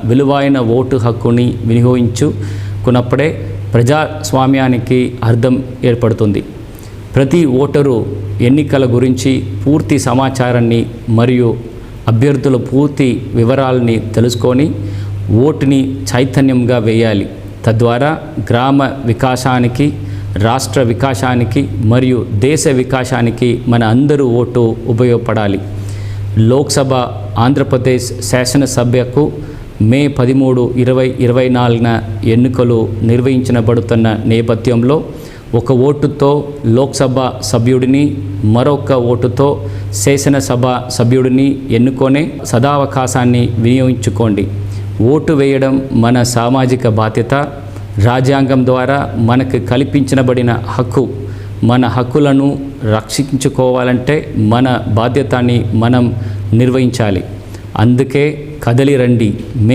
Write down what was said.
విలువైన ఓటు హక్కుని వినియోగించుకున్నప్పుడే ప్రజాస్వామ్యానికి అర్థం ఏర్పడుతుంది. ప్రతి ఓటరు ఎన్నికల గురించి పూర్తి సమాచారాన్ని మరియు అభ్యర్థుల పూర్తి వివరాలని తెలుసుకొని ఓటుని చైతన్యంగా వేయాలి. తద్వారా గ్రామ వికాసానికి, రాష్ట్ర వికాసానికి మరియు దేశ వికాసానికి మన అందరూ ఓటు ఉపయోగపడాలి. లోక్సభ ఆంధ్రప్రదేశ్ శాసనసభకు మే 13, 2024న ఎన్నికలు నిర్వహించబడుతున్న నేపథ్యంలో ఒక ఓటుతో లోక్సభ సభ్యుడిని, మరొక ఓటుతో శాసనసభ సభ్యుడిని ఎన్నుకొనే సదావకాశాన్ని వినియోగించుకోండి. ఓటు వేయడం మన సామాజిక బాధ్యత. రాజ్యాంగం ద్వారా మనకు కల్పించబడిన హక్కు. మన హక్కులను రక్షించుకోవాలంటే మన బాధ్యతని మనం నిర్వహించాలి. అందుకే కదలి రండి. మే